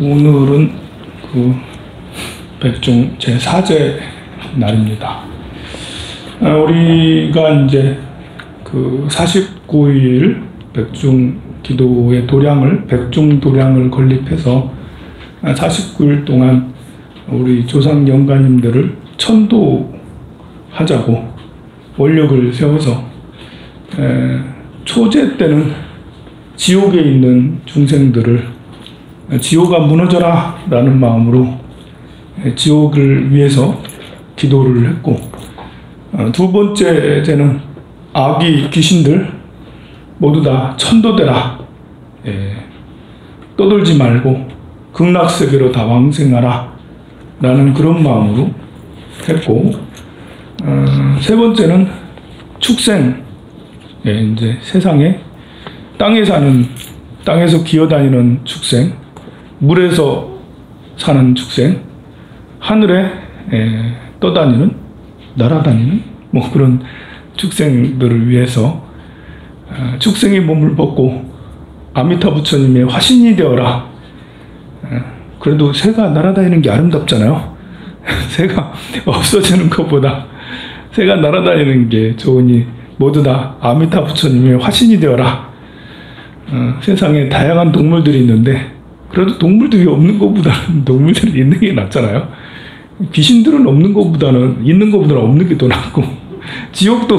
오늘은 그 백중 제4제 날입니다. 우리가 이제 그 49일 백중 기도의 도량을, 백중 도량을 건립해서 49일 동안 우리 조상 영가님들을 천도하자고 원력을 세워서 초제 때는 지옥에 있는 중생들을 지옥아 무너져라 라는 마음으로 지옥을 위해서 기도를 했고, 두 번째는 악이 귀신들 모두 다 천도되라, 떠돌지 말고 극락세계로 다 왕생하라 라는 그런 마음으로 했고, 세 번째는 축생, 이제 세상에 땅에서 기어다니는 축생, 물에서 사는 축생, 하늘에 떠다니는, 날아다니는 뭐 그런 축생들을 위해서 축생의 몸을 벗고 아미타 부처님의 화신이 되어라. 그래도 새가 날아다니는 게 아름답잖아요. 새가 없어지는 것보다 새가 날아다니는 게 좋으니 모두 다 아미타 부처님의 화신이 되어라. 세상에 다양한 동물들이 있는데 그래도 동물들이 없는 것보다는 동물들이 있는 게 낫잖아요. 귀신들은 없는 것보다는 있는 것보다는 없는 게 더 낫고, 지옥도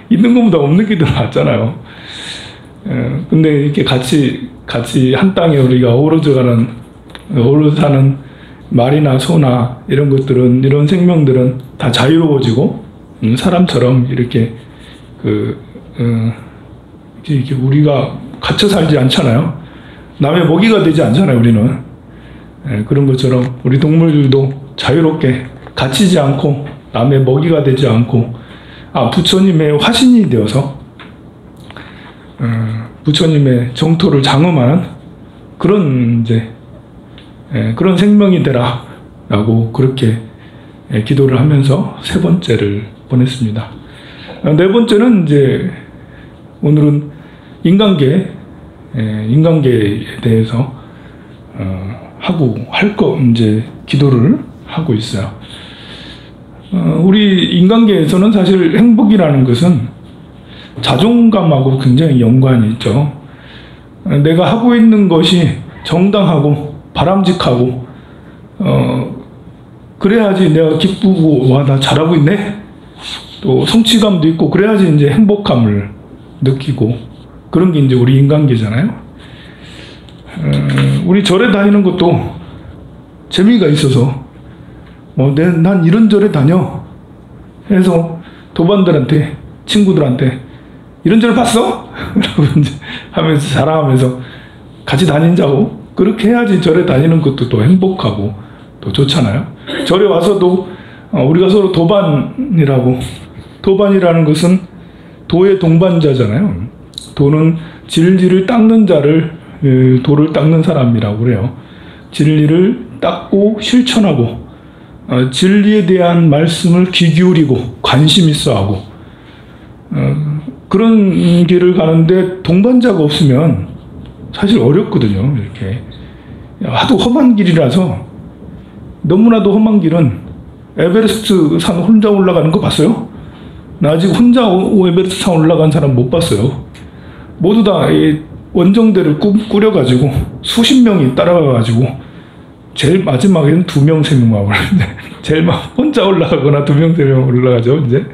있는 것보다 없는 게 더 낫잖아요. 근데 이렇게 같이 한 땅에 우리가 어우러져 사는 말이나 소나 이런 것들은, 이런 생명들은 다 자유로워지고 사람처럼 이렇게 이렇게 우리가 갇혀 살지 않잖아요. 남의 먹이가 되지 않잖아요, 우리는. 그런 것처럼 우리 동물들도 자유롭게 갇히지 않고 남의 먹이가 되지 않고, 부처님의 화신이 되어서 부처님의 정토를 장엄하는 그런 그런 생명이 되라 라고 그렇게 기도를 하면서 세 번째를 보냈습니다. 네 번째는 이제 오늘은 인간계에 대해서 이제 기도를 하고 있어요. 우리 인간계에서는 사실 행복이라는 것은 자존감하고 굉장히 연관이 있죠. 내가 하고 있는 것이 정당하고 바람직하고 그래야지 내가 기쁘고, 와, 나 잘하고 있네, 또 성취감도 있고, 그래야지 이제 행복감을 느끼고, 그런 게 이제 우리 인간계잖아요. 우리 절에 다니는 것도 재미가 있어서 난 이런 절에 다녀 해서 도반들한테, 친구들한테 이런 절 봤어? 라고 이제 하면서 자랑하면서 같이 다니자고, 그렇게 해야지 절에 다니는 것도 또 행복하고 또 좋잖아요. 절에 와서도 우리가 서로 도반이라는 것은 도의 동반자잖아요. 도는 진리를 닦는 자를 도를 닦는 사람이라고 그래요. 진리를 닦고 실천하고 진리에 대한 말씀을 귀 기울이고 관심 있어 하고, 그런 길을 가는데 동반자가 없으면 사실 어렵거든요. 이렇게 하도 험한 길이라서, 너무나도 험한 길은 에베레스트 산 혼자 올라가는 거 봤어요? 나 아직 혼자 에베레스트 산 올라간 사람 못 봤어요. 모두 다 원정대를 꾸려가지고 수십 명이 따라가가지고 제일 마지막에는 2명, 3명 와버렸는데 제일 막 혼자 올라가거나 2명, 3명 올라가죠. 이제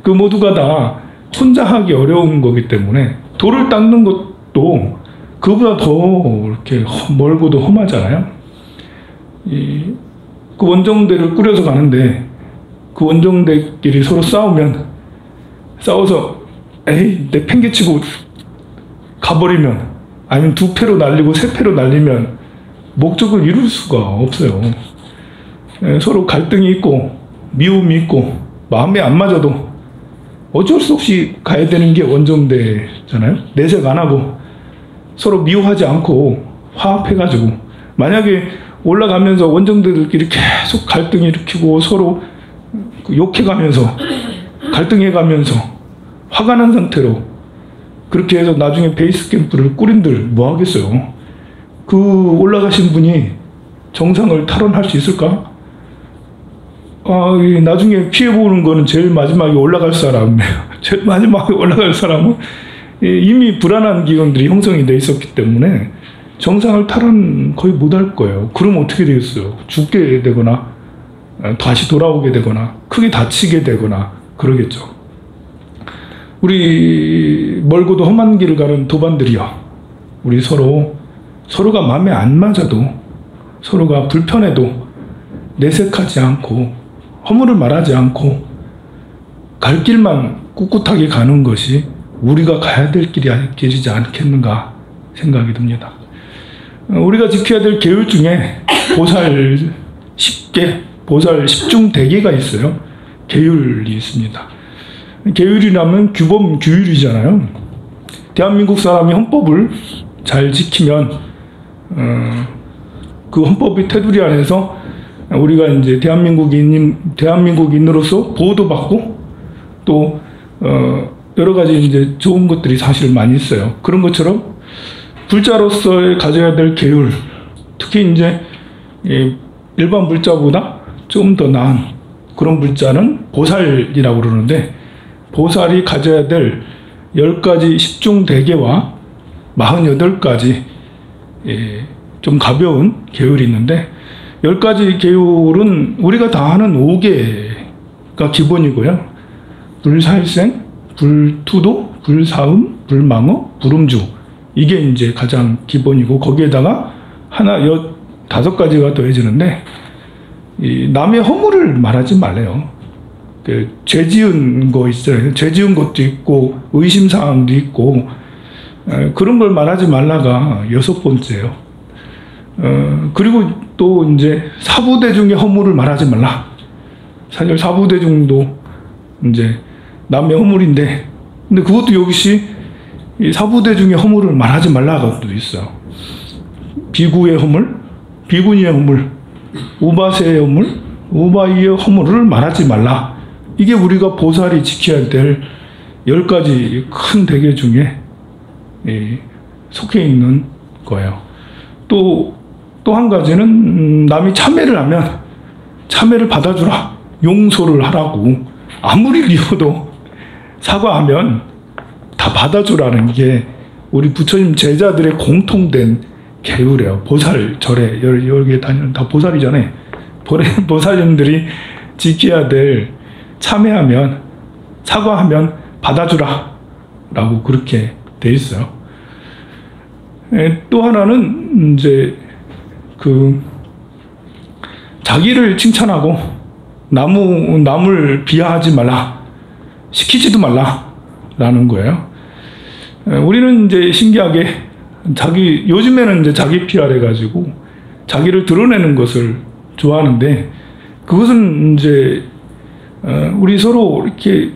그 모두가 다 혼자 하기 어려운 거기 때문에 돌을 닦는 것도 그보다 더 이렇게 멀고도 험하잖아요. 그 원정대를 꾸려서 가는데 그 원정대끼리 서로 싸워서 내 팽개치고 가버리면, 아니면 2패로 날리고 3패로 날리면 목적을 이룰 수가 없어요. 서로 갈등이 있고 미움이 있고 마음에 안 맞아도 어쩔 수 없이 가야 되는 게 원정대잖아요. 내색 안 하고 서로 미워하지 않고 화합해가지고, 만약에 올라가면서 원정대들끼리 계속 갈등 일으키고 서로 욕해가면서 갈등해가면서 화가 난 상태로 그렇게 해서 나중에 베이스 캠프를 꾸린들 뭐 하겠어요. 그 올라가신 분이 정상을 탈환할 수 있을까? 나중에 피해보는 거는 제일 마지막에 올라갈 사람이에요. 제일 마지막에 올라갈 사람은 이미 불안한 기운들이 형성이 돼 있었기 때문에 정상을 탈환 거의 못할 거예요. 그럼 어떻게 되겠어요? 죽게 되거나 다시 돌아오게 되거나 크게 다치게 되거나 그러겠죠. 우리 멀고도 험한 길을 가는 도반들이여, 우리 서로가 마음에 안 맞아도, 서로가 불편해도 내색하지 않고 허물을 말하지 않고 갈 길만 꿋꿋하게 가는 것이 우리가 가야 될 길이지 않겠는가 생각이 듭니다. 우리가 지켜야 될 계율 중에 보살 10개, 보살 10중 대계가 있어요. 계율이 있습니다. 계율이라면 규범, 규율이잖아요. 대한민국 사람이 헌법을 잘 지키면 그 헌법의 테두리 안에서 우리가 이제 대한민국인으로서 보호도 받고 또 여러 가지 이제 좋은 것들이 사실 많이 있어요. 그런 것처럼 불자로서 가져야 될 계율, 특히 이제 일반 불자보다 좀 더 나은 그런 불자는 보살이라고 그러는데, 보살이 가져야 될 10가지 10중 대계와 48가지 좀 가벼운 계율이 있는데, 10가지 계율은 우리가 다 아는 5개가 기본이고요. 불살생, 불투도, 불사음, 불망어, 불음주, 이게 이제 가장 기본이고, 거기에다가 5가지가 더해지는데, 남의 허물을 말하지 말래요. 죄 지은 거 있어요. 죄 지은 것도 있고 의심사항도 있고 그런 걸 말하지 말라가 6번째예요. 그리고 또 이제 사부대중의 허물을 말하지 말라. 사실 사부대중도 이제 남의 허물인데, 근데 그것도 역시 이 사부대중의 허물을 말하지 말라가 또 있어요. 비구의 허물, 비구니의 허물, 우바세의 허물, 우바이의 허물을 말하지 말라. 이게 우리가 보살이 지켜야 될 10가지 큰 대계 중에 속해 있는 거예요. 또 한 가지는 남이 참회를 하면 참회를 받아주라, 용서를 하라고. 아무리 미워도 사과하면 다 받아주라는 게 우리 부처님 제자들의 공통된 계율이에요. 보살 절에 여기 다니는 다 보살이잖아요. 보살님들이 지켜야 될, 참회하면, 사과하면 받아주라 라고 그렇게 돼 있어요. 또 하나는 이제 자기를 칭찬하고 남을 비하하지 말라, 시키지도 말라 라는 거예요. 우리는 이제 신기하게 요즘에는 이제 자기 PR 해가지고 자기를 드러내는 것을 좋아하는데, 그것은 이제 우리 서로 이렇게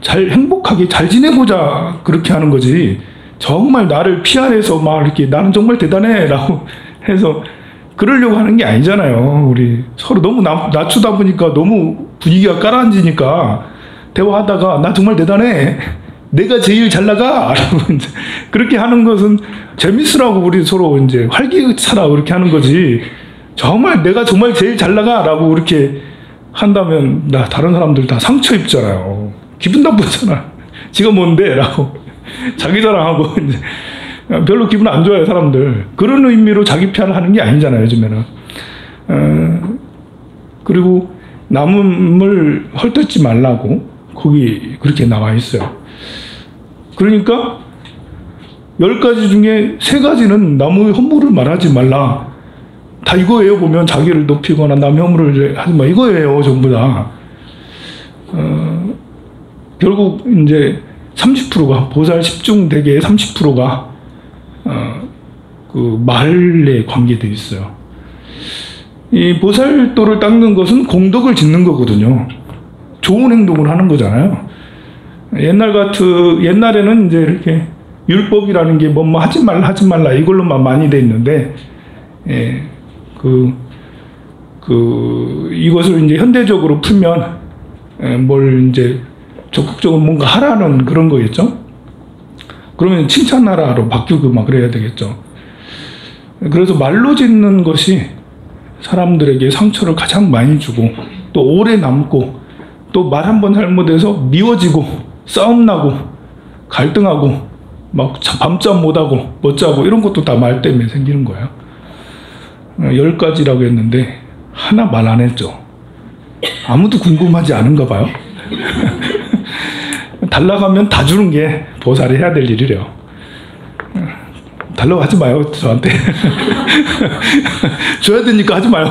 행복하게 잘 지내보자 그렇게 하는 거지, 정말 나를 PR해서 막 이렇게 나는 정말 대단해 라고 해서 그러려고 하는 게 아니잖아요. 우리 서로 너무 낮추다 보니까 너무 분위기가 깔아앉으니까 대화하다가 나 정말 대단해, 내가 제일 잘 나가 라고 그렇게 하는 것은 재밌으라고 우리 서로 이제 활기차라 그렇게 하는 거지, 정말 내가 정말 제일 잘 나가 라고 그렇게 한다면 다른 사람들 다 상처 입잖아요. 기분 나쁘잖아. 지가 뭔데 라고 자기 자랑하고 이제 별로 기분 안 좋아요 사람들. 그런 의미로 자기 PR을 하는 게 아니잖아요 요즘에는. 그리고 남을 헐뜯지 말라고 거기 그렇게 나와 있어요. 그러니까 10가지 중에 3가지는 남의 허물을 말하지 말라. 다 이거예요. 보면 자기를 높이거나 남의 허물을 하지 마, 이거예요 전부 다. 결국 이제 30%가 보살 10중 대계의 30%가 그 말에 관계되어 있어요. 이 보살도를 닦는 것은 공덕을 짓는 거거든요. 좋은 행동을 하는 거잖아요. 옛날에는 이제 이렇게 율법이라는 게 뭐 하지 말라 이걸로만 많이 돼 있는데, 이것을 이제 현대적으로 풀면 뭘 이제 적극적으로 뭔가 하라는 그런 거겠죠. 그러면 칭찬하라로 바뀌고 막 그래야 되겠죠. 그래서 말로 짓는 것이 사람들에게 상처를 가장 많이 주고 또 오래 남고 또 말 한 번 잘못해서 미워지고 싸움 나고 갈등하고 막 밤잠 못하고 못 자고 이런 것도 다 말 때문에 생기는 거예요. 10가지라고 했는데 하나 말 안 했죠. 아무도 궁금하지 않은가 봐요. 달라고 하면 다 주는 게 보살이 해야 될 일이래요. 달라고 하지 마요, 저한테. 줘야 되니까 하지 마요.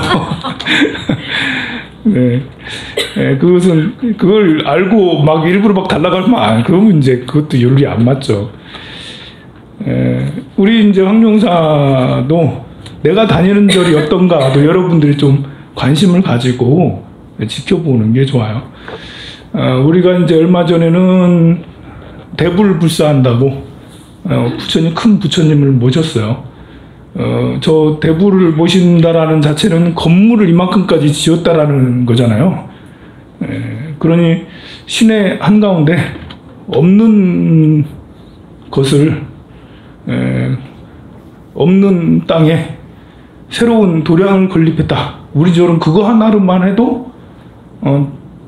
네. 네, 그걸 알고 막 일부러 막 달라고 하면, 그러면 이제 그것도 윤리 안 맞죠. 우리 이제 황룡사도 내가 다니는 절이 어떤가도 여러분들이 좀 관심을 가지고 지켜보는 게 좋아요. 우리가 이제 얼마 전에는 대불불사한다고 부처님, 큰 부처님을 모셨어요. 저 대불을 모신다라는 자체는 건물을 이만큼까지 지었다라는 거잖아요. 그러니 시내 한가운데 없는 것을 없는 땅에 새로운 도량을 건립했다. 우리 절은 그거 하나로만 해도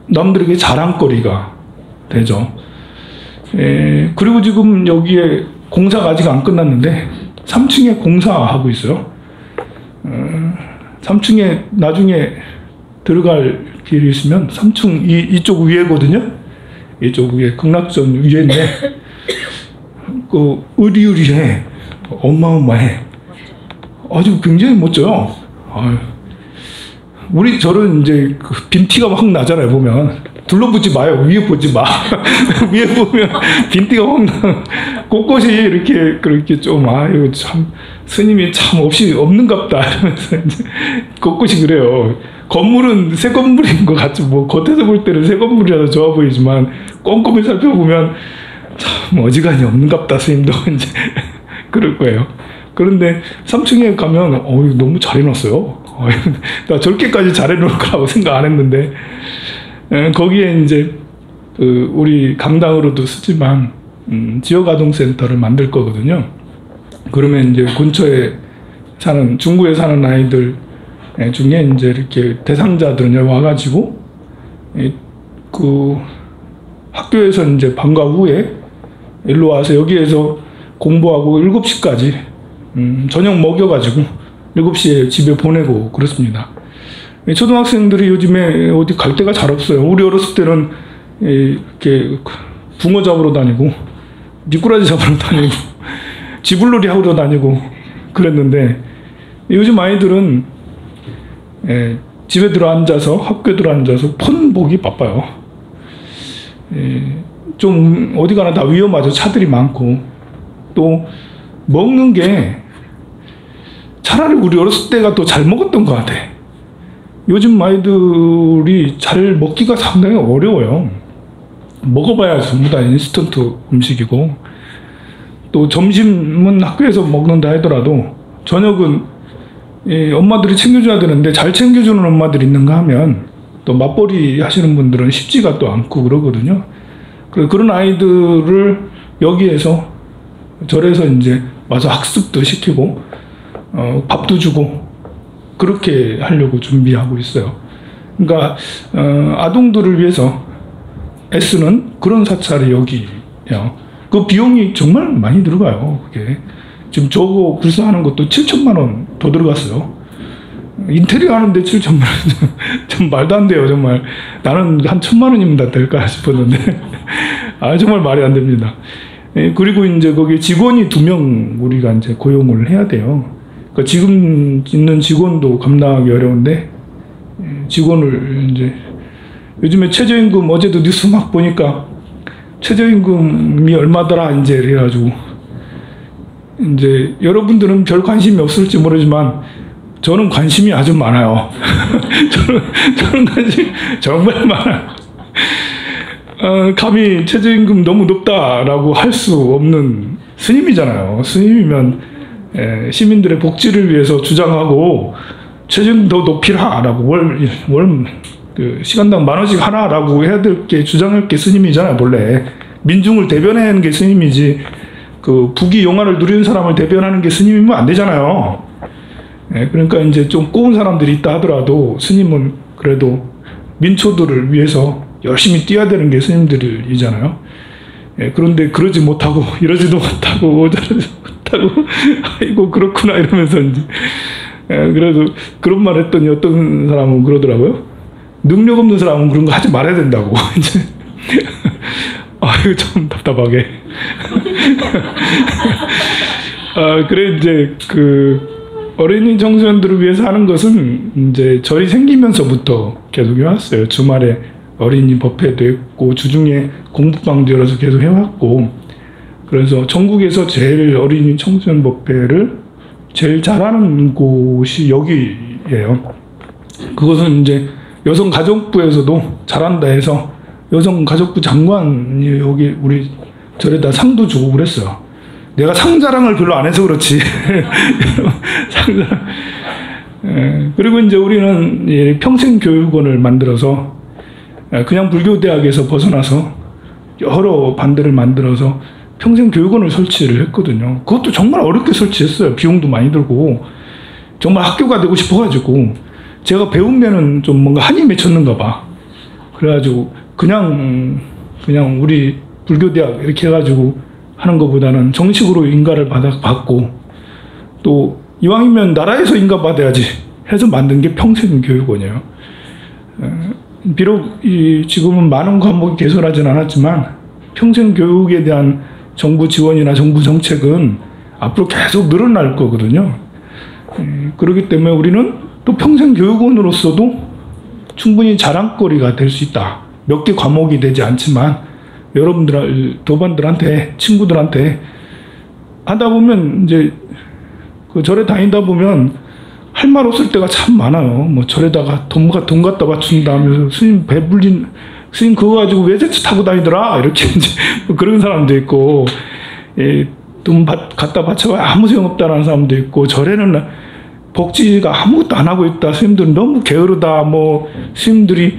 남들에게 자랑거리가 되죠. 그리고 지금 여기에 공사가 아직 안 끝났는데 3층에 공사하고 있어요. 3층에 나중에 들어갈 길이 있으면 3층 이쪽 위에거든요. 이쪽 위에 극락전 위에인데 그 으리으리해, 어마어마해. 아주 굉장히 멋져요. 우리 절은 이제 그 빈티가 확 나잖아요. 보면 둘러보지 마요. 위에 보지 마. 위에 보면 빈티가 확 나. 곳곳이 이렇게 그렇게 좀 이거 참 스님이 참 없이 없는갑다 이러면서 이제 곳곳이 그래요. 건물은 새 건물인 것 같죠. 뭐 겉에서 볼 때는 새 건물이라서 좋아 보이지만 꼼꼼히 살펴보면 참 어지간히 없는갑다 스님도 이제 그럴 거예요. 그런데 3층에 가면 너무 잘 해놨어요. 나 저렇게까지 잘 해놓을 거라고 생각 안 했는데 거기에 이제 우리 강당으로도 쓰지만 지역아동센터를 만들 거거든요. 그러면 이제 근처에 사는 중구에 사는 아이들 중에 이제 이렇게 대상자들은 여기 와가지고 그 학교에서 이제 방과 후에 일로 와서 여기에서 공부하고 7시까지 저녁 먹여가지고 7시에 집에 보내고 그렇습니다. 초등학생들이 요즘에 어디 갈 데가 잘 없어요. 우리 어렸을 때는 이렇게 붕어 잡으러 다니고 미꾸라지 잡으러 다니고 지불놀이 하러 다니고 그랬는데 요즘 아이들은 집에 들어 앉아서 학교에 들어 앉아서 폰 보기 바빠요. 좀 어디 가나 다 위험하죠. 차들이 많고 또 먹는 게 차라리 우리 어렸을 때가 더 잘 먹었던 것 같아. 요즘 아이들이 잘 먹기가 상당히 어려워요. 먹어봐야 전부 다 인스턴트 음식이고 또 점심은 학교에서 먹는다 하더라도 저녁은 엄마들이 챙겨줘야 되는데 잘 챙겨주는 엄마들이 있는가 하면 또 맞벌이 하시는 분들은 쉽지가 또 않고 그러거든요. 그런 아이들을 여기에서 절에서 이제 와서 학습도 시키고 밥도 주고 그렇게 하려고 준비하고 있어요. 그러니까 아동들을 위해서 애쓰는 그런 사찰이 여기예요. 그 비용이 정말 많이 들어가요. 그게 지금 저거 불사하는 것도 7천만 원 더 들어갔어요. 인테리어 하는데 7천만 원 좀 말도 안 돼요. 정말 나는 한 1,000만 원이면 다 될까 싶었는데 정말 말이 안 됩니다. 그리고 이제 거기 직원이 2명 우리가 이제 고용을 해야 돼요. 그러니까 지금 있는 직원도 감당하기 어려운데 직원을 이제 요즘에 최저임금 어제도 뉴스 막 보니까 최저임금이 얼마더라 이제 이래가지고 이제 여러분들은 별 관심이 없을지 모르지만 저는 관심이 아주 많아요. 저는 관심 정말 많아요. 감히 최저임금 너무 높다라고 할 수 없는 스님이잖아요. 스님이면 시민들의 복지를 위해서 주장하고 최저임금 더 높이라라고 월 시간당 10,000원씩 하라라고 해야 될 게 주장할 게 스님이잖아요. 원래 민중을 대변하는 게 스님이지 그 부귀 영화를 누리는 사람을 대변하는 게 스님이면 안 되잖아요. 그러니까 이제 좀 꼬운 사람들이 있다 하더라도 스님은 그래도 민초들을 위해서 열심히 뛰어야 되는 게 스님들이잖아요. 그런데 그러지 못하고 이러지도 못하고 저러지 못하고 아이고 그렇구나 이러면서 이제 그래도 그런 말 했더니 어떤 사람은 그러더라고요. 능력 없는 사람은 그런 거 하지 말아야 된다고. 이제 아이고 참 답답하게. 그래 이제 그 어린이 청소년들을 위해서 하는 것은 이제 절이 생기면서부터 계속 해왔어요. 주말에 어린이 법회도 했고 주중에 공부방도 열어서 계속 해왔고, 그래서 전국에서 제일 어린이 청소년 법회를 제일 잘하는 곳이 여기예요. 그것은 이제 여성가족부에서도 잘한다 해서 여성가족부 장관이 여기 우리 절에다 상도 주고 그랬어요. 내가 상자랑을 별로 안 해서 그렇지. 상자랑. 그리고 이제 우리는 평생교육원을 만들어서 그냥 불교대학에서 벗어나서 여러 반대를 만들어서 평생교육원을 설치를 했거든요. 그것도 정말 어렵게 설치했어요. 비용도 많이 들고 정말 학교가 되고 싶어가지고 제가 배우면은 좀 뭔가 한이 맺혔는가 봐. 그래가지고 그냥 우리 불교대학 이렇게 해가지고 하는 것보다는 정식으로 인가를 받고 또 이왕이면 나라에서 인가 받아야지 해서 만든 게 평생교육원이에요. 비록 지금은 많은 과목이 개설하진 않았지만 평생교육에 대한 정부 지원이나 정부 정책은 앞으로 계속 늘어날 거거든요. 그렇기 때문에 우리는 또 평생교육원으로서도 충분히 자랑거리가 될 수 있다. 몇 개 과목이 되지 않지만 여러분들, 도반들한테, 친구들한테 하다 보면 이제 그 절에 다니다 보면 할 말 없을 때가 참 많아요. 뭐 절에다가 돈 갖다 바춘다 하면서 스님 배불린, 스님 그거 가지고 외제차 타고 다니더라. 이렇게 이제 뭐 그런 사람도 있고, 돈 갖다 바쳐봐야 아무 소용없다라는 사람도 있고, 절에는 복지가 아무것도 안 하고 있다. 스님들은 너무 게으르다. 뭐 스님들이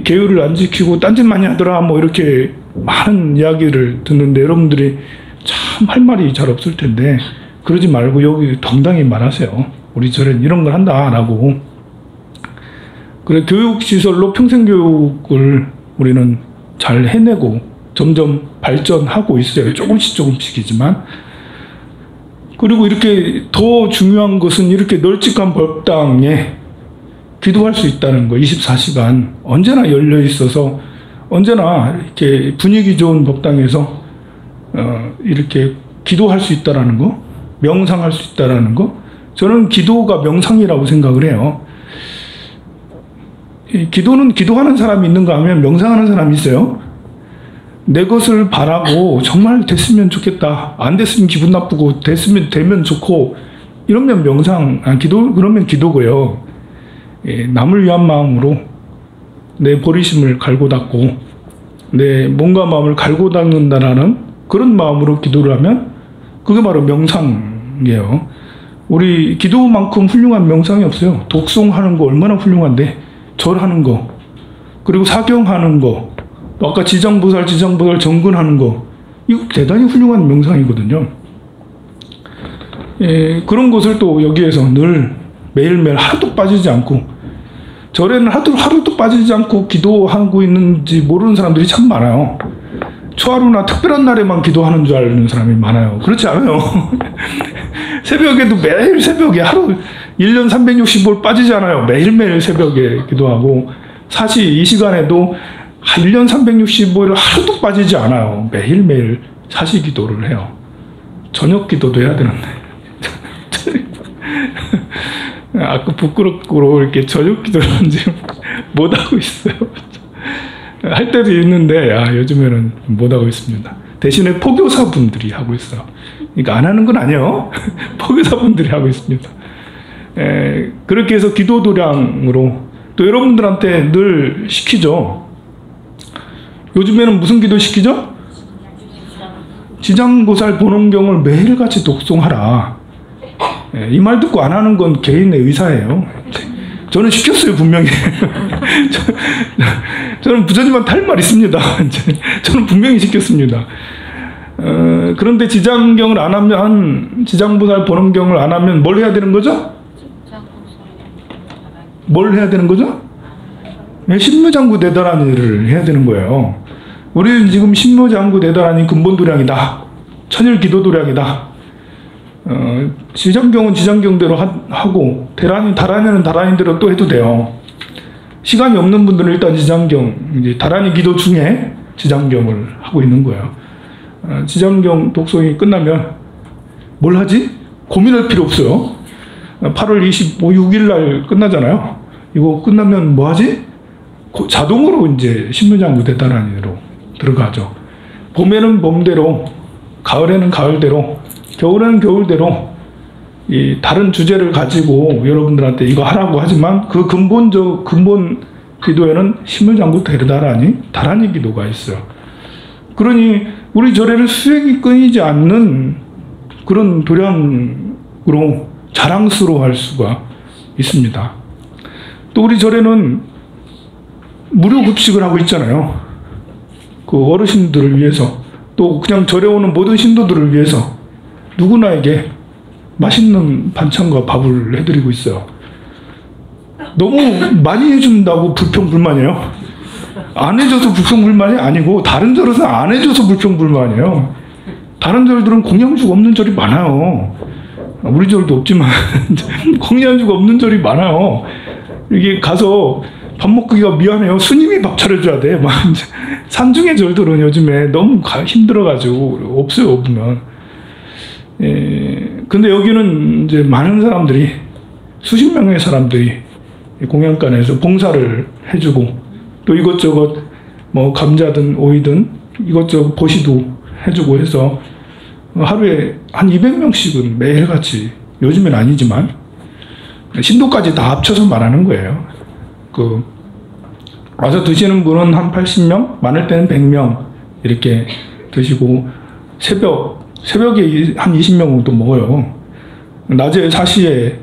계율을 안 지키고 딴짓 많이 하더라. 뭐 이렇게 많은 이야기를 듣는데 여러분들이 참 할 말이 잘 없을 텐데 그러지 말고 여기 당당히 말하세요. 우리 절엔 이런 걸 한다라고. 그래 교육시설로 평생교육을 우리는 잘 해내고 점점 발전하고 있어요. 조금씩이지만. 그리고 이렇게 더 중요한 것은 이렇게 널찍한 법당에 기도할 수 있다는 거. 24시간 언제나 열려 있어서 언제나 이렇게 분위기 좋은 법당에서 이렇게 기도할 수 있다라는 거, 명상할 수 있다라는 거. 저는 기도가 명상이라고 생각을 해요. 기도는 기도하는 사람이 있는가 하면 명상하는 사람이 있어요. 내 것을 바라고 정말 됐으면 좋겠다. 안 됐으면 기분 나쁘고 되면 좋고 이러면 그러면 기도고요. 남을 위한 마음으로 내 버리심을 갈고 닦고 내 몸과 마음을 갈고 닦는다라는 그런 마음으로 기도를 하면 그게 바로 명상이에요. 우리 기도만큼 훌륭한 명상이 없어요. 독송하는 거 얼마나 훌륭한데, 절하는 거, 그리고 사경하는 거, 또 아까 지장보살 정근하는 거, 이거 대단히 훌륭한 명상이거든요. 그런 것을 또 여기에서 늘 매일매일 하루도 빠지지 않고, 절에는 하루도 빠지지 않고 기도하고 있는지 모르는 사람들이 참 많아요. 초하루나 특별한 날에만 기도하는 줄 아는 사람이 많아요. 그렇지 않아요. 새벽에도 매일 새벽에 하루 1년 365일 빠지지 않아요. 매일매일 새벽에 기도하고 사실 이 시간에도 1년 365일 하루도 빠지지 않아요. 매일매일 사시 기도를 해요. 저녁 기도도 해야 되는데 아까 부끄럽고 이렇게 저녁 기도를 지금 못하고 있어요. 할 때도 있는데 요즘에는 못하고 있습니다. 대신에 포교사분들이 하고 있어요. 그러니까 안 하는 건 아니에요. 포교사분들이 하고 있습니다. 그렇게 해서 기도도량으로 또 여러분들한테 늘 시키죠. 요즘에는 무슨 기도 시키죠? 지장보살 보nom경을 매일같이 독송하라. 이 말 듣고 안 하는 건 개인의 의사예요. 저는 시켰어요, 분명히. 저는 부처님한테 할 말 있습니다. 저는 분명히 시켰습니다. 그런데 지장경을 안 하면, 지장보살 보nom경을 안 하면 뭘 해야 되는 거죠? 뭘 해야 되는 거죠? 신무장구 대다라니를 해야 되는 거예요. 우리는 지금 신무장구 대다라니 근본도량이다. 천일 기도도량이다. 지장경은 지장경대로 하고 다라니는 다라니대로 또 해도 돼요. 시간이 없는 분들은 일단 지장경, 이제 다라니 기도 중에 지장경을 하고 있는 거예요. 지장경 독송이 끝나면 뭘 하지? 고민할 필요 없어요. 8월 25, 6일 날 끝나잖아요. 이거 끝나면 뭐 하지? 자동으로 이제 신무장구 대다라니로 들어가죠. 봄에는 봄대로, 가을에는 가을대로, 겨울에는 겨울대로 이 다른 주제를 가지고 여러분들한테 이거 하라고 하지만 그 근본 기도에는 신무장구 다라니 기도가 있어요. 그러니 우리 절에는 수행이 끊이지 않는 그런 도량으로 자랑스러워할 수가 있습니다. 또 우리 절에는 무료 급식을 하고 있잖아요. 그 어르신들을 위해서, 또 그냥 절에 오는 모든 신도들을 위해서 누구나에게 맛있는 반찬과 밥을 해드리고 있어요. 너무 많이 해준다고 불평불만이에요. 안 해줘서 불평불만이 아니고 다른 절에서 안 해줘서 불평불만이에요. 다른 절들은 공양주가 없는 절이 많아요. 우리 절도 없지만 공양주가 없는 절이 많아요. 이게 가서 밥 먹기가 미안해요. 스님이 밥 차려줘야 돼. 막 산중의 절들은 요즘에 너무 힘들어가지고 없어요, 없으면. 근데 여기는 이제 많은 사람들이, 수십 명의 사람들이 공양간에서 봉사를 해주고, 또 이것저것 뭐 감자든 오이든 이것저것 보시도 해주고 해서 하루에 한 200명씩은 매일같이, 요즘엔 아니지만 신도까지 다 합쳐서 말하는 거예요. 와서 드시는 분은 한 80명, 많을 때는 100명 이렇게 드시고, 새벽에 한 20명 정도 먹어요. 낮에 4시에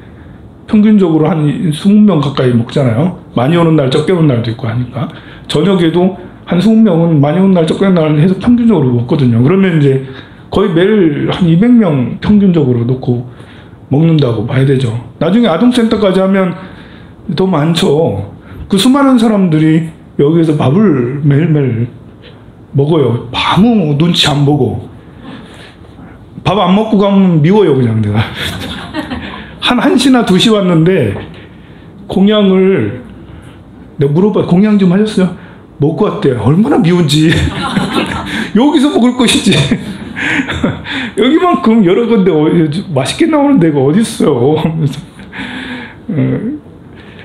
평균적으로 한 20명 가까이 먹잖아요. 많이 오는 날, 적게 오는 날도 있고 하니까. 저녁에도 한 20명은 많이 오는 날, 적게 오는 날 해서 평균적으로 먹거든요. 그러면 이제 거의 매일 한 200명 평균적으로 놓고 먹는다고 봐야 되죠. 나중에 아동센터까지 하면 더 많죠. 그 수많은 사람들이 여기에서 밥을 매일매일 먹어요. 아무 눈치 안 보고. 밥 안 먹고 가면 미워요, 그냥 내가. 한 1시나 2시 왔는데 공양을 내가 물어봐, 공양 좀 하셨어요? 먹고 왔대요. 얼마나 미운지. 여기서 먹을 것이지. 여기만큼 여러 군데 맛있게 나오는 데가 어디 있어요.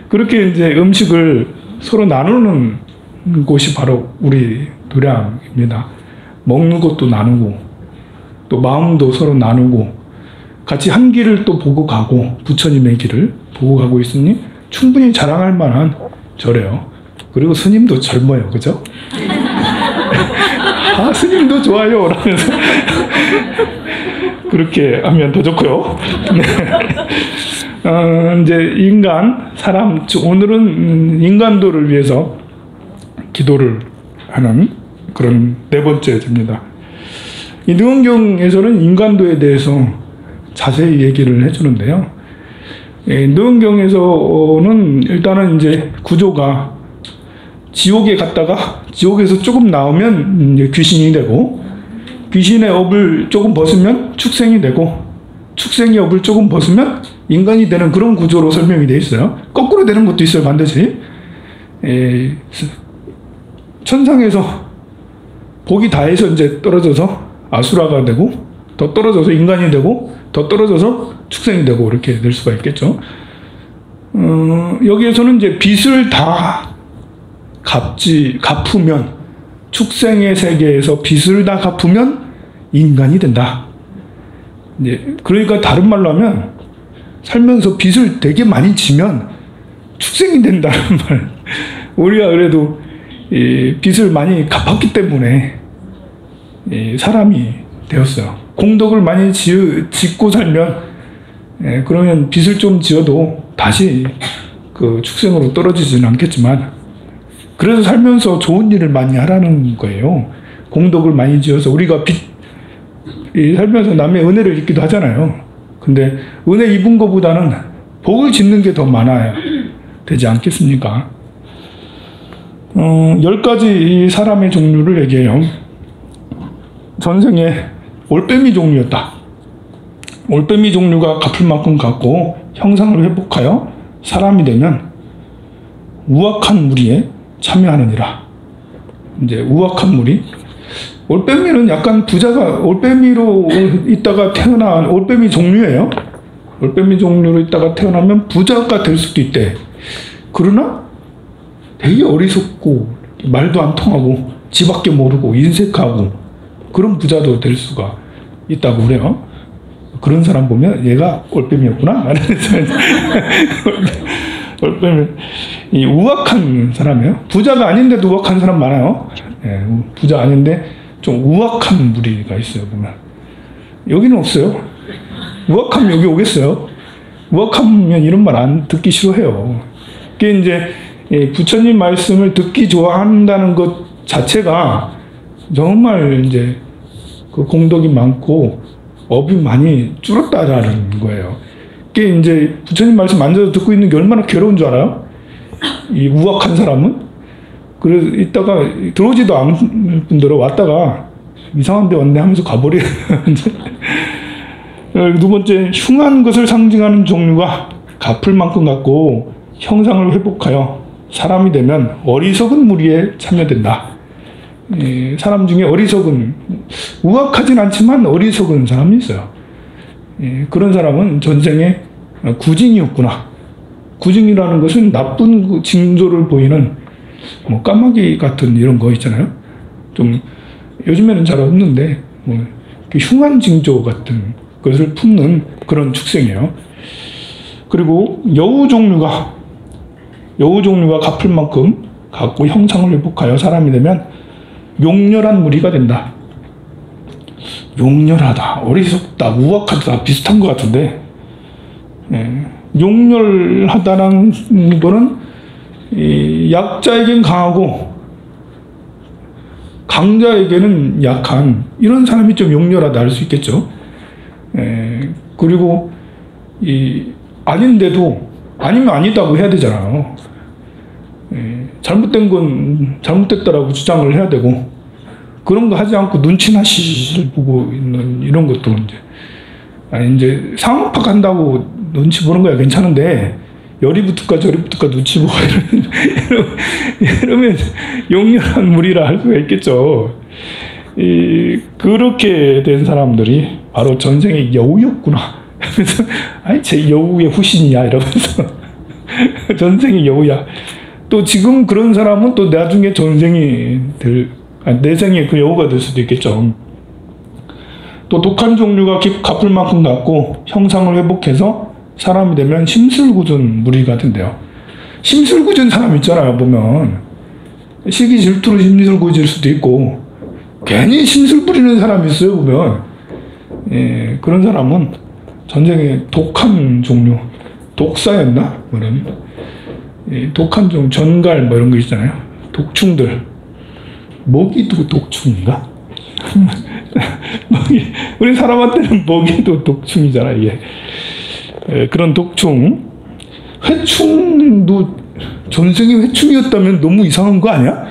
그렇게 이제 음식을 서로 나누는 곳이 바로 우리 도량입니다. 먹는 것도 나누고, 또 마음도 서로 나누고, 같이 한 길을 또 보고 가고, 부처님의 길을 보고 가고 있으니 충분히 자랑할 만한 절이에요. 그리고 스님도 젊어요, 그죠? 아, 스님도 좋아요 라면서 그렇게 하면 더 좋고요. 이제 사람, 오늘은 인간도를 위해서 기도를 하는 그런 네 번째 제입니다. 이 능언경에서는 인간도에 대해서 자세히 얘기를 해주는데요. 능언경에서는 일단은 이제 구조가 지옥에 갔다가 지옥에서 조금 나오면 이제 귀신이 되고, 귀신의 업을 조금 벗으면 축생이 되고, 축생의 업을 조금 벗으면 인간이 되는 그런 구조로 설명이 되어 있어요. 거꾸로 되는 것도 있어요, 반드시. 천상에서 복이 다해서 이제 떨어져서 아수라가 되고, 더 떨어져서 인간이 되고, 더 떨어져서 축생이 되고, 이렇게 될 수가 있겠죠. 여기에서는 이제 빚을 다 갚으면, 축생의 세계에서 빚을 다 갚으면 인간이 된다. 이제 그러니까 다른 말로 하면, 살면서 빚을 되게 많이 지면 축생이 된다는 말. 우리가 그래도 이 빚을 많이 갚았기 때문에 사람이 되었어요. 공덕을 많이 짓고 살면, 그러면 빚을 좀 지어도 다시 그 축생으로 떨어지지는 않겠지만, 그래서 살면서 좋은 일을 많이 하라는 거예요. 공덕을 많이 지어서 우리가 살면서 남의 은혜를 입기도 하잖아요. 근데 은혜 입은 것보다는 복을 짓는 게 더 많아야 되지 않겠습니까? 10가지 사람의 종류를 얘기해요. 전생에 올빼미 종류였다. 올빼미 종류가 갚을 만큼 갚고 형상을 회복하여 사람이 되면 우악한 무리에 참여하느니라. 이제 우악한 무리. 올빼미는 약간 부자가 올빼미로 있다가 태어난 올빼미 종류예요. 올빼미 종류로 있다가 태어나면 부자가 될 수도 있대. 그러나 되게 어리석고 말도 안 통하고 지밖에 모르고 인색하고 그런 부자도 될 수가 있다고 그래요. 그런 사람 보면 얘가 올빼미였구나. 올빼미. 이 우악한 사람이에요. 부자가 아닌데도 우악한 사람 많아요. 예, 부자 아닌데 좀 우악한 무리가 있어요. 보면 여기는 없어요. 우악하면 여기 오겠어요? 우악하면 이런 말 안 듣기 싫어해요. 그게 이제 부처님 말씀을 듣기 좋아한다는 것 자체가 정말 이제 그 공덕이 많고 업이 많이 줄었다라는 거예요. 그게 이제 부처님 말씀 앉아서 듣고 있는 게 얼마나 괴로운 줄 알아요? 이 우악한 사람은? 그래서 이따가 들어오지도 않은 분들은 왔다가 이상한 데 왔네 하면서 가버려요. 두 번째, 흉한 것을 상징하는 종류가 갚을 만큼 갖고 형상을 회복하여 사람이 되면 어리석은 무리에 참여된다. 사람 중에 어리석은, 우악하진 않지만 어리석은 사람이 있어요. 그런 사람은 전생에 구징이었구나. 구징이라는 것은 나쁜 징조를 보이는 뭐 까마귀 같은 이런 거 있잖아요. 좀 요즘에는 잘 없는데 뭐 흉한 징조 같은 것을 품는 그런 축생이에요. 그리고 여우 종류가 갚을 만큼 갖고 형상을 회복하여 사람이 되면 용렬한 무리가 된다. 용렬하다, 어리석다, 우악하다 비슷한 것 같은데, 용렬하다는 거는 약자에겐 강하고 강자에게는 약한 이런 사람이 좀 용렬하다 할 수 있겠죠. 그리고 아닌데도 아니면 아니다고 해야 되잖아요. 잘못된 건 잘못됐다라고 주장을 해야 되고, 그런 거 하지 않고 눈치나 시를 보고 있는 이런 것도 이제 상황 파악한다고 눈치 보는 거야 괜찮은데, 열이 붙을까 저리 붙을까 눈치 보고 이러면 용렬한 무리라 할 수가 있겠죠. 그렇게 된 사람들이 바로 전생의 여우였구나. 그래서 아니 제 여우의 후신이야 이러면서 전생의 여우야. 또 지금 그런 사람은 또 나중에 내생에 그 여우가 될 수도 있겠죠. 또 독한 종류가 갚을 만큼 갖고 형상을 회복해서 사람이 되면 심술궂은 무리가 된대요. 심술궂은 사람 있잖아요. 보면 시기 질투로 심술궂을 수도 있고 괜히 심술 부리는 사람이 있어요. 보면 그런 사람은 전생에 독한 종류, 독사였나? 뭐 이런 독한 종류, 전갈 뭐 이런 거 있잖아요. 독충들. 모기도 독충인가? 우리 사람한테는 모기도 독충이잖아, 이게. 그런 독충. 회충도 전생이 회충이었다면 너무 이상한 거 아니야?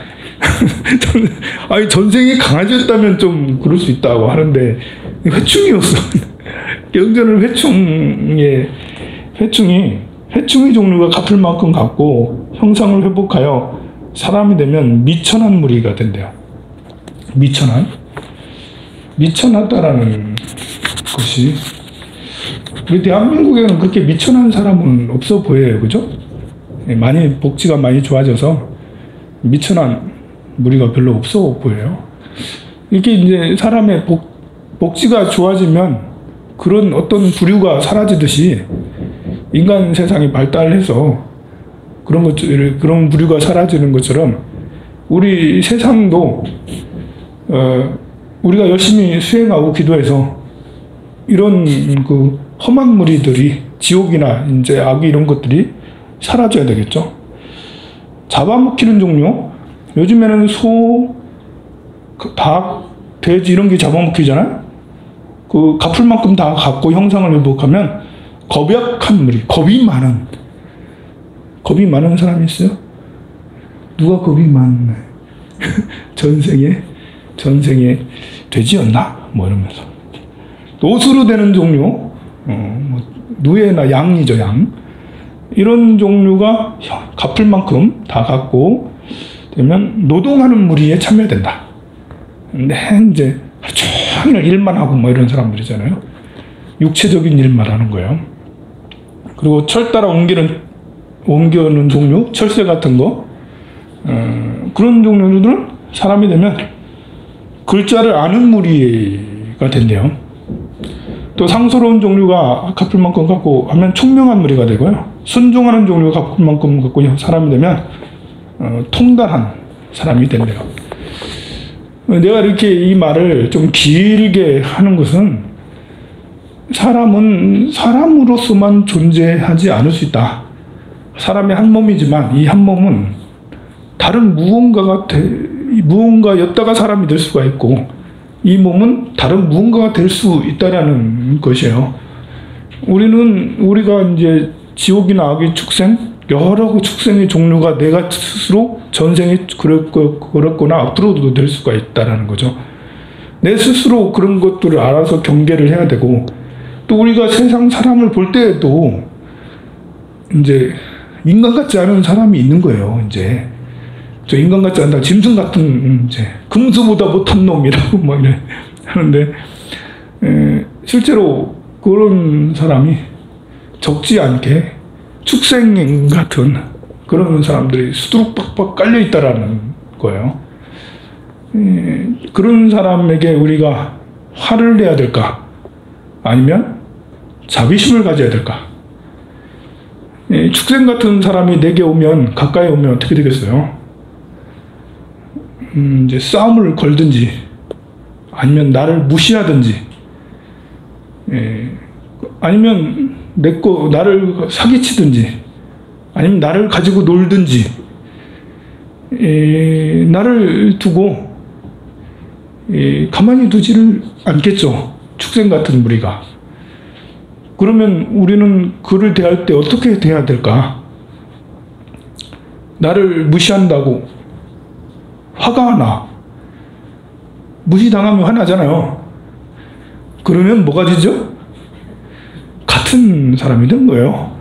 아니, 전생이 강아지였다면 좀 그럴 수 있다고 하는데, 회충이었어. 경전을 회충이 종류가 갚을 만큼 갖고 형상을 회복하여 사람이 되면 미천한 무리가 된대요. 미천하다라는 것이, 우리 대한민국에는 그렇게 미천한 사람은 없어 보여요. 그죠? 복지가 많이 좋아져서 미천한 무리가 별로 없어 보여요. 이게 이제 사람의 복지가 좋아지면 그런 어떤 부류가 사라지듯이 인간 세상이 발달해서 그런 부류가 사라지는 것처럼 우리 세상도 우리가 열심히 수행하고 기도해서 이런 그 험한 무리들이 지옥이나 이제 악이 이런 것들이 사라져야 되겠죠. 잡아먹히는 종류, 요즘에는 소, 닭, 돼지 이런 게 잡아먹히잖아요. 그 갚을 만큼 다 갖고 형상을 회복하면 겁약한 무리, 겁이 많은 겁이 많은 사람이 있어요? 누가 겁이 많나요? 전생에 돼지였나? 뭐 이러면서. 노수로 되는 종류, 뭐 누에나 양이죠, 양. 이런 종류가 갚을 만큼 다 갚고 되면 노동하는 무리에 참여된다. 근데 이제 하루 종일 일만 하고 뭐 이런 사람들이잖아요. 육체적인 일만 하는 거예요. 그리고 철 따라 옮겨는 종류, 철새 같은 거, 그런 종류들은 사람이 되면 글자를 아는 무리가 된대요. 또 상스러운 종류가 갚을 만큼 갖고 하면 총명한 무리가 되고요. 순종하는 종류가 갚을 만큼 갖고 사람이 되면 통달한 사람이 된대요. 내가 이렇게 이 말을 좀 길게 하는 것은 사람은 사람으로서만 존재하지 않을 수 있다. 사람의 한 몸이지만 이 한 몸은 다른 무언가였다가 사람이 될 수가 있고 이 몸은 다른 무언가가 될 수 있다라는 것이에요. 우리가 이제 지옥이나 악의 축생, 여러 축생의 종류가 내가 스스로 전생에 그랬거나 앞으로도 될 수가 있다라는 거죠. 내 스스로 그런 것들을 알아서 경계를 해야 되고 또 우리가 세상 사람을 볼 때에도 이제 인간 같지 않은 사람이 있는 거예요. 이제 저 인간 같지 않다, 짐승 같은 이제 금수보다 못한 놈이라고 뭐 이래 하는데 실제로 그런 사람이 적지 않게 축생 같은 그런 사람들이 수두룩 빡빡 깔려 있다라는 거예요. 그런 사람에게 우리가 화를 내야 될까? 아니면 자비심을 가져야 될까? 축생 같은 사람이 내게 오면, 가까이 오면 어떻게 되겠어요? 이제 싸움을 걸든지, 아니면 나를 무시하든지, 아니면 나를 사기치든지, 아니면 나를 가지고 놀든지, 나를 두고 가만히 두지를 않겠죠. 축생 같은 무리가. 그러면 우리는 그를 대할 때 어떻게 대해야 될까? 나를 무시한다고 화가 나. 무시당하면 화나잖아요. 그러면 뭐가 되죠? 같은 사람이 된 거예요.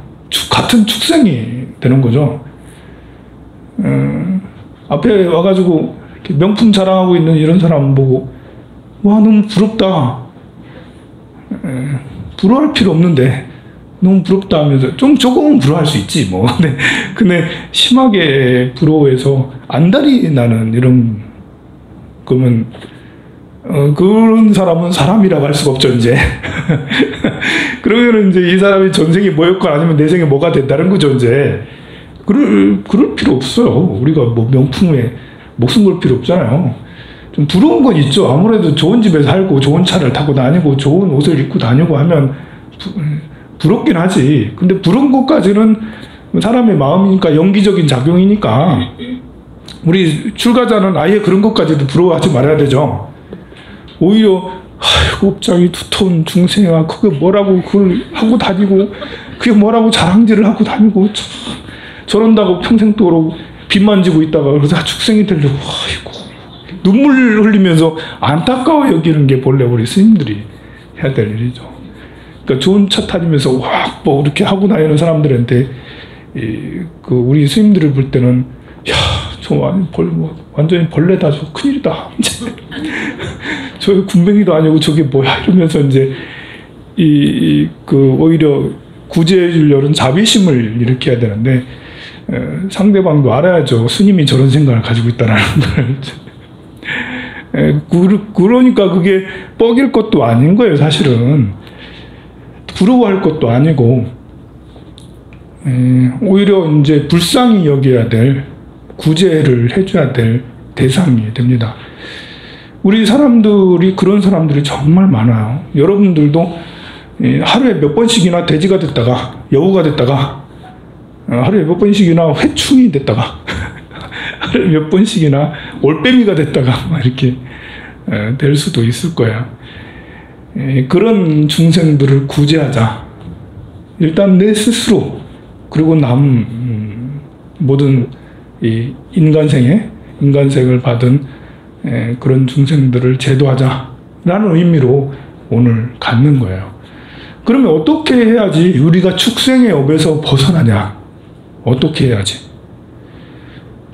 같은 축생이 되는 거죠. 앞에 와가지고 명품 자랑하고 있는 이런 사람 보고 와 너무 부럽다. 부러워할 필요 없는데 너무 부럽다 하면서 좀 조금은 부러워할 수 있지 뭐. 근데 심하게 부러워해서 안달이 나는 이런 그러면 그런 사람은 사람이라고 할 수가 없죠 이제. 그러면 이제 이 사람이 전생에 뭐였건 아니면 내 생에 뭐가 된다는 거죠 이제. 그럴 필요 없어요. 우리가 뭐 명품에 목숨 걸 필요 없잖아요. 좀 부러운 건 있죠. 아무래도 좋은 집에 살고 좋은 차를 타고 다니고 좋은 옷을 입고 다니고 하면 부럽긴 하지. 근데 부러운 것까지는 사람의 마음이니까 연기적인 작용이니까 우리 출가자는 아예 그런 것까지도 부러워하지 말아야 되죠. 오히려 아이고 업장이 두터운 중생아 그게 뭐라고 그걸 하고 다니고 그게 뭐라고 자랑질을 하고 다니고 저런다고 평생 도록 빚 만지고 있다가 그러다 축생이 되려고 아이고 눈물 흘리면서 안타까워 여기는 게 본래 우리 스님들이 해야 될 일이죠. 그러니까 좋은 차 타면서 뭐 이렇게 하고 다니는 사람들한테 그 우리 스님들을 볼 때는 야, 저 완전히 벌레다, 저 큰일이다. 저 군뱅이도 아니고 저게 뭐야 이러면서 이제 그 오히려 구제해 주려는 자비심을 일으켜야 되는데 상대방도 알아야죠. 스님이 저런 생각을 가지고 있다는 걸. 그러니까 그게 뻐길 것도 아닌 거예요, 사실은. 부러워할 것도 아니고, 오히려 이제 불쌍히 여겨야 될, 구제를 해줘야 될 대상이 됩니다. 우리 사람들이 그런 사람들이 정말 많아요. 여러분들도 하루에 몇 번씩이나 돼지가 됐다가, 여우가 됐다가, 하루에 몇 번씩이나 회충이 됐다가, 하루에 몇 번씩이나 올빼미가 됐다가, 이렇게 될 수도 있을 거야. 그런 중생들을 구제하자. 일단 내 스스로, 그리고 모든 이 인간생을 받은 그런 중생들을 제도하자라는 의미로 오늘 갖는 거예요. 그러면 어떻게 해야지 우리가 축생의 업에서 벗어나냐? 어떻게 해야지?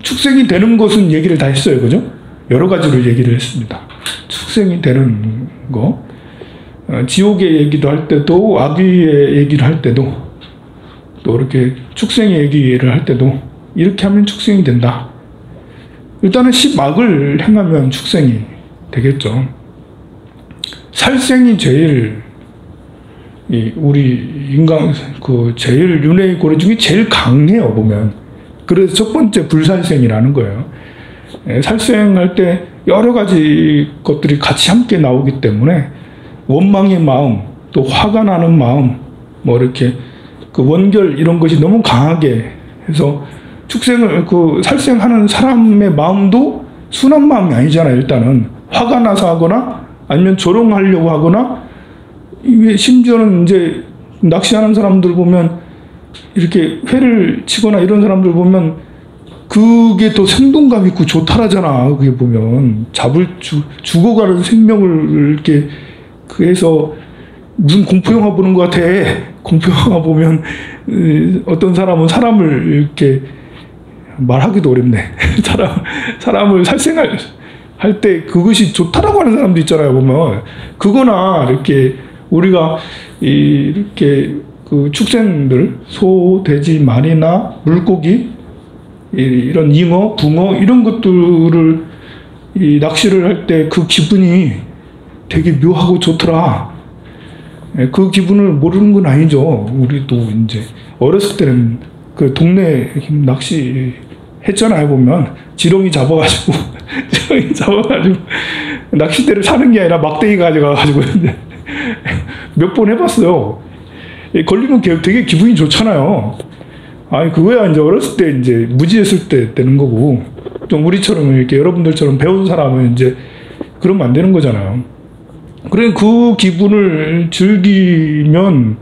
축생이 되는 것은 얘기를 다 했어요. 그죠? 여러 가지로 얘기를 했습니다. 축생이 되는 거, 지옥의 얘기도 할 때도, 악귀의 얘기를 할 때도, 또 이렇게 축생의 얘기를 할 때도 이렇게 하면 축생이 된다. 일단은 10악을 행하면 축생이 되겠죠. 살생이 제일 우리 인간 제일 윤회의 고래 중에 제일 강해요, 보면. 그래서 첫 번째 불살생이라는 거예요. 살생할 때 여러 가지 것들이 같이 함께 나오기 때문에 원망의 마음, 또 화가 나는 마음, 뭐 이렇게 그 원결 이런 것이 너무 강하게 해서 살생하는 사람의 마음도 순한 마음이 아니잖아요. 일단은 화가 나서 하거나 아니면 조롱하려고 하거나, 심지어는 이제 낚시하는 사람들 보면 이렇게 회를 치거나 이런 사람들 보면 그게 더 생동감 있고 좋다라잖아. 그게 보면 죽어가는 생명을 이렇게 그래서 무슨 공포영화 보는 것 같아. 공포영화 보면 어떤 사람은 사람을 이렇게 말하기도 어렵네. 사람을 살생할 때 그것이 좋다라고 하는 사람도 있잖아요. 보면 그거나 이렇게 우리가 이렇게 그 축생들, 소, 돼지, 말이나 물고기, 이런 잉어, 붕어 이런 것들을 낚시를 할 때 그 기분이 되게 묘하고 좋더라. 그 기분을 모르는 건 아니죠. 우리도 이제 어렸을 때는 그 동네 낚시 했잖아요. 보면 지렁이 잡아가지고 낚싯대를 사는 게 아니라 막대기 가져가가지고 몇 번 해봤어요. 걸리면 되게 기분이 좋잖아요. 아니 그거야 이제 어렸을 때 이제 무지했을 때 되는 거고, 좀 우리처럼 이렇게 여러분들처럼 배운 사람은 이제 그러면 안 되는 거잖아요. 그래 그 기분을 즐기면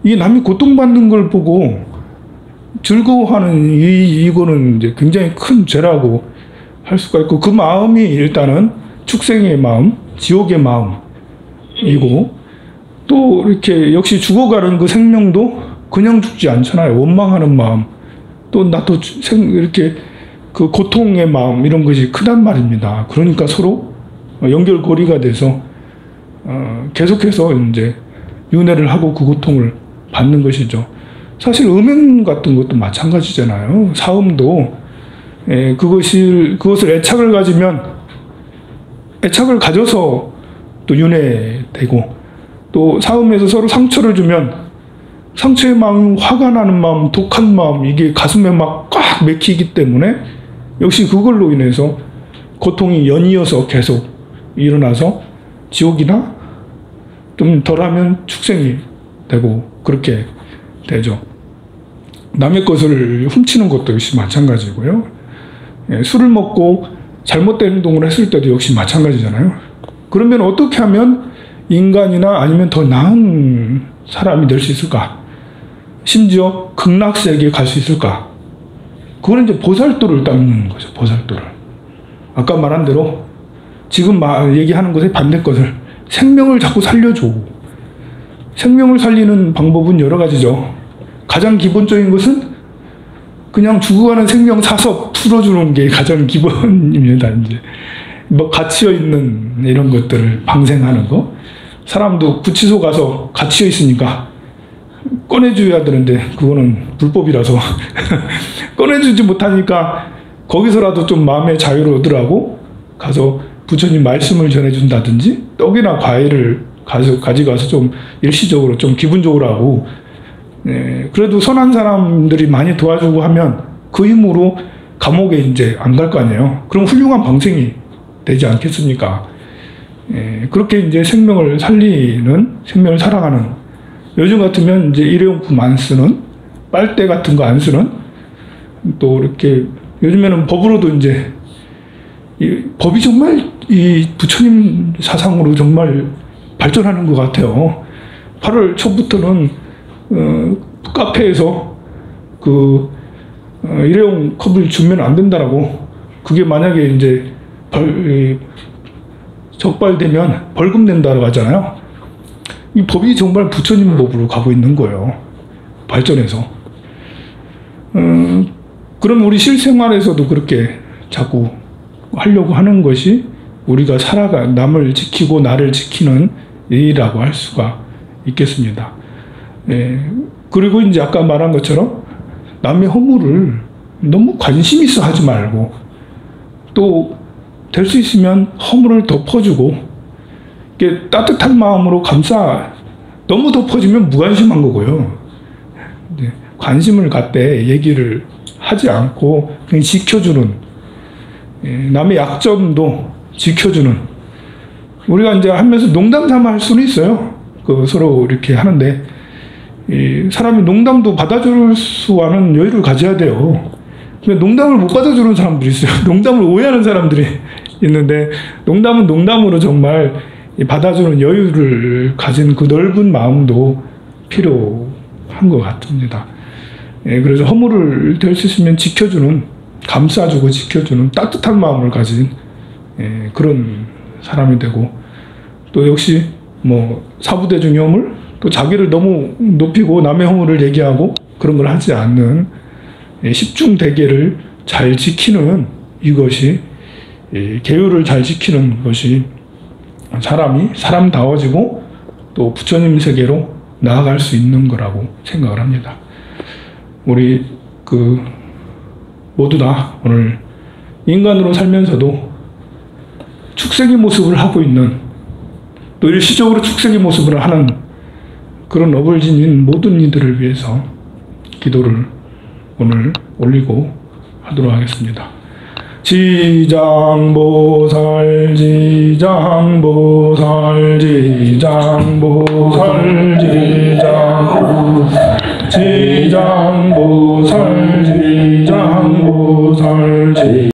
이 남이 고통받는 걸 보고 즐거워하는 이거는 이제 굉장히 큰 죄라고 할 수가 있고, 그 마음이 일단은 축생의 마음, 지옥의 마음이고, 또 이렇게 역시 죽어가는 그 생명도 그냥 죽지 않잖아요. 원망하는 마음, 또 나도 이렇게 그 고통의 마음 이런 것이 크단 말입니다. 그러니까 서로 연결고리가 돼서 계속해서 이제 윤회를 하고 그 고통을 받는 것이죠. 사실 음행 같은 것도 마찬가지잖아요. 사음도 그것을 애착을 가지면 애착을 가져서 또 윤회되고, 또 사음에서 서로 상처를 주면 상처의 마음, 화가 나는 마음, 독한 마음, 이게 가슴에 막 꽉 맥히기 때문에 역시 그걸로 인해서 고통이 연이어서 계속 일어나서 지옥이나 좀 덜하면 축생이 되고 그렇게 되죠. 남의 것을 훔치는 것도 역시 마찬가지고요. 술을 먹고 잘못된 행동을 했을 때도 역시 마찬가지잖아요. 그러면 어떻게 하면 인간이나 아니면 더 나은 사람이 될 수 있을까? 심지어 극락세계에 갈 수 있을까? 그거는 이제 보살도를 닦는 거죠. 보살도를. 아까 말한 대로 지금 얘기하는 것의 반대 것을 생명을 자꾸 살려줘. 생명을 살리는 방법은 여러 가지죠. 가장 기본적인 것은 그냥 죽어가는 생명 사서 풀어주는 게 가장 기본입니다. 이제 뭐 갇혀 있는 이런 것들을 방생하는 거. 사람도 구치소 가서 갇혀 있으니까 꺼내줘야 되는데 그거는 불법이라서 꺼내주지 못하니까 거기서라도 좀 마음의 자유를 얻으라고 가서 부처님 말씀을 전해준다든지 떡이나 과일을 가져가서 좀 일시적으로 좀 기분적으로 하고, 그래도 선한 사람들이 많이 도와주고 하면 그 힘으로 감옥에 이제 안 갈 거 아니에요. 그럼 훌륭한 방생이 되지 않겠습니까? 그렇게 이제 생명을 살리는, 생명을 살아가는, 요즘 같으면 이제 일회용품 안 쓰는, 빨대 같은 거 안 쓰는, 또 이렇게 요즘에는 법으로도 이제 법이 정말 이 부처님 사상으로 정말 발전하는 것 같아요. 8월 초부터는 카페에서 그 일회용 컵을 주면 안 된다라고, 그게 만약에 이제 적발되면 벌금 낸다고 하잖아요. 이 법이 정말 부처님 법으로 가고 있는 거예요. 발전해서. 그럼 우리 실생활에서도 그렇게 자꾸 하려고 하는 것이 우리가 남을 지키고 나를 지키는 일이라고 할 수가 있겠습니다. 그리고 이제 아까 말한 것처럼 남의 허물을 너무 관심 있어 하지 말고, 또 될 수 있으면 허물을 덮어주고, 이게 따뜻한 마음으로 너무 덮어주면 무관심한 거고요. 관심을 갖되 얘기를 하지 않고 그냥 지켜주는, 남의 약점도 지켜주는, 우리가 이제 하면서 농담 삼아 할 수는 있어요. 서로 이렇게 하는데, 사람이 농담도 받아줄 수 있는 여유를 가져야 돼요. 근데 농담을 못 받아주는 사람들이 있어요. 농담을 오해하는 사람들이 있는데, 농담은 농담으로 정말 받아주는 여유를 가진 그 넓은 마음도 필요한 것 같습니다. 그래서 허물을 될 수 있으면 지켜주는, 감싸주고 지켜주는 따뜻한 마음을 가진 그런 사람이 되고, 또 역시 사부대중의 허물, 또 자기를 너무 높이고 남의 허물을 얘기하고 그런 걸 하지 않는 십중대계를 잘 지키는, 이것이 계율을 잘 지키는 것이 사람이 사람다워지고 또 부처님 세계로 나아갈 수 있는 거라고 생각을 합니다. 우리 모두 다 오늘 인간으로 살면서도 축생의 모습을 하고 있는, 또 일시적으로 축생의 모습을 하는 그런 어벌진인 모든 이들을 위해서 기도를 오늘 올리고 하도록 하겠습니다. 지장보살 지장보살 지장보살